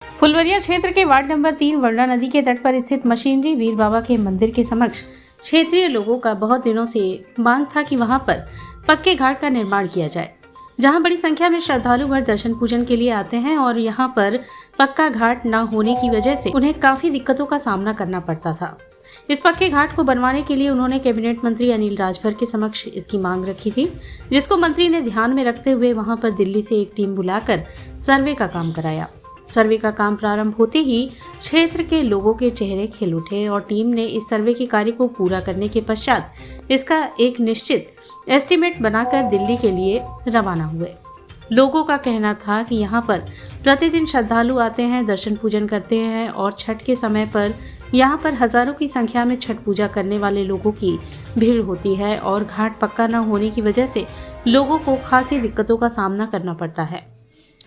फुलवरिया क्षेत्र के ward number 3 वरना नदी के तट पर स्थित मशीनरी वीर बाबा के मंदिर के समक्ष क्षेत्रीय लोगों का बहुत दिनों से मांग था कि वहां पर पक्के घाट का निर्माण किया जाए, जहां बड़ी संख्या में श्रद्धालु घर दर्शन पूजन के लिए आते हैं और यहां पर पक्का घाट न होने की वजह से उन्हें काफी दिक्कतों का सामना करना पड़ता था। इस पक्के घाट को बनवाने के लिए उन्होंने कैबिनेट मंत्री अनिल राजभर के समक्ष इसकी मांग रखी थी, जिसको मंत्री ने ध्यान में रखते हुए वहां पर दिल्ली से एक टीम बुलाकर सर्वे का काम कराया। सर्वे का काम प्रारंभ होते ही क्षेत्र के लोगों के चेहरे खिल उठे और टीम ने इस सर्वे के कार्य को पूरा करने के पश्चात इसका एक निश्चित एस्टीमेट बनाकर दिल्ली के लिए रवाना हुए। लोगों का कहना था कि यहाँ पर प्रतिदिन श्रद्धालु आते हैं, दर्शन पूजन करते हैं और छठ के समय पर यहाँ पर हजारों की संख्या में छठ पूजा करने वाले लोगों की भीड़ होती है और घाट पक्का न होने की वजह से लोगों को खासी दिक्कतों का सामना करना पड़ता है।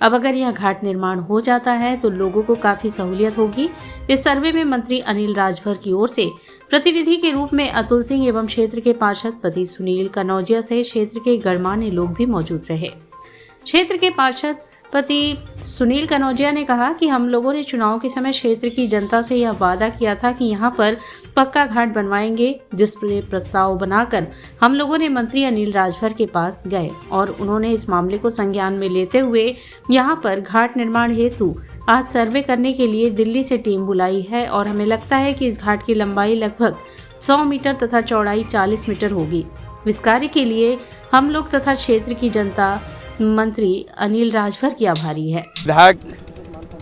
अब अगर यह घाट निर्माण हो जाता है तो लोगों को काफी सहूलियत होगी। इस सर्वे में मंत्री अनिल राजभर की ओर से प्रतिनिधि के रूप में अतुल सिंह एवं क्षेत्र के पार्षद पति सुनील कनौजिया सहित क्षेत्र के गणमान्य लोग भी मौजूद रहे। क्षेत्र के पार्षद पति सुनील कनौजिया ने कहा कि हम लोगों ने चुनाव के समय क्षेत्र की जनता से यह वादा किया था कि यहाँ पर पक्का घाट बनवाएंगे, जिस पर प्रस्ताव बनाकर हम लोगों ने मंत्री अनिल राजभर के पास गए और उन्होंने इस मामले को संज्ञान में लेते हुए यहाँ पर घाट निर्माण हेतु आज सर्वे करने के लिए दिल्ली से टीम बुलाई है और हमें लगता है कि इस घाट की लंबाई लगभग 100 मीटर तथा चौड़ाई 40 मीटर होगी। इस कार्य के लिए हम लोग तथा क्षेत्र की जनता मंत्री अनिल राजभर की आभारी है। विधायक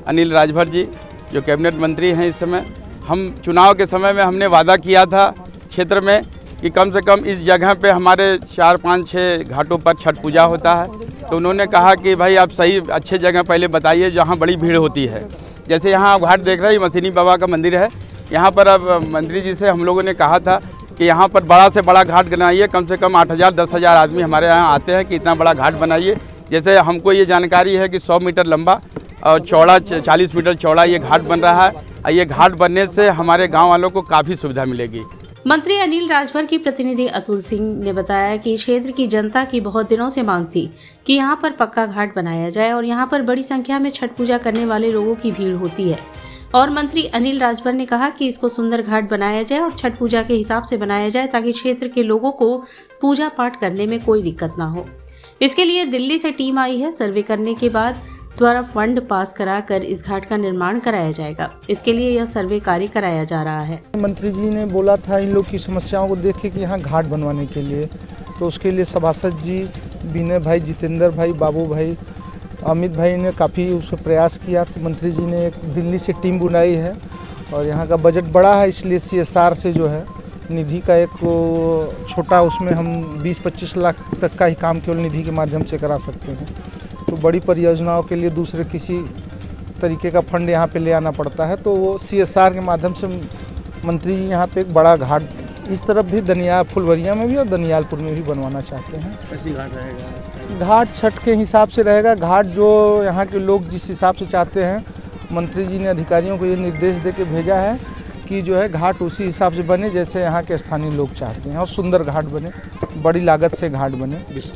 अनिल राजभर जी जो कैबिनेट मंत्री हैं इस समय, हम चुनाव के समय में हमने वादा किया था क्षेत्र में कि कम से कम इस जगह पे हमारे 4, 5, 6 घाटों पर छठ पूजा होता है। तो उन्होंने कहा कि भाई आप सही अच्छे जगह पहले बताइए जहाँ बड़ी भीड़ होती है। जैसे यहाँ आप घाट देख रहे हैं, मशीनी बाबा का मंदिर है। यहाँ पर अब मंत्री जी से हम लोगों ने कहा था कि यहाँ पर बड़ा से बड़ा घाट बनाइए, कम से कम 8,000 10,000 आदमी हमारे यहाँ आते हैं कि इतना बड़ा घाट बनाइए। जैसे हमको ये जानकारी है कि 100 मीटर लंबा और चौड़ा 40 मीटर चौड़ा ये घाट बन रहा है और ये घाट बनने से हमारे गांव वालों को काफ़ी सुविधा मिलेगी। मंत्री अनिल राजभर की प्रतिनिधि अतुल सिंह ने बताया कि क्षेत्र की जनता की बहुत दिनों से मांग थी कि यहाँ पर पक्का घाट बनाया जाए और यहाँ पर बड़ी संख्या में छठ पूजा करने वाले लोगों की भीड़ होती है और मंत्री अनिल राजभर ने कहा कि इसको सुंदर घाट बनाया जाए और छठ पूजा के हिसाब से बनाया जाए ताकि क्षेत्र के लोगों को पूजा पाठ करने में कोई दिक्कत ना हो। इसके लिए दिल्ली से टीम आई है। सर्वे करने के बाद द्वारा फंड पास कराकर इस घाट का निर्माण कराया जाएगा। इसके लिए यह सर्वे कार्य कराया जा रहा है। मंत्री जी ने बोला था इन लोग की समस्याओं को देख के कि यहाँ घाट बनवाने के लिए, तो उसके लिए सभासद जी, विनय भाई, जितेंद्र भाई, बाबू भाई, अमित भाई ने काफ़ी उस पर प्रयास किया। तो मंत्री जी ने एक दिल्ली से टीम बुलाई है और यहाँ का बजट बड़ा है, इसलिए CSR से जो है निधि का एक छोटा, उसमें हम 20-25 लाख तक का ही काम केवल निधि के माध्यम से करा सकते हैं। तो बड़ी परियोजनाओं के लिए दूसरे किसी तरीके का फंड यहाँ पे ले आना पड़ता है, तो वो CSR के माध्यम से मंत्री जी यहाँ पे एक बड़ा घाट इस तरफ भी फुलवरिया में भी और दनियालपुर में भी बनवाना चाहते हैं। कैसी घाट रहेगा? घाट छठ के हिसाब से रहेगा। घाट जो यहाँ के लोग जिस हिसाब से चाहते हैं, मंत्री जी ने अधिकारियों को ये निर्देश दे के भेजा है कि जो है घाट उसी हिसाब से बने जैसे यहाँ के स्थानीय लोग चाहते हैं और सुंदर घाट बने, बड़ी लागत से घाट बने।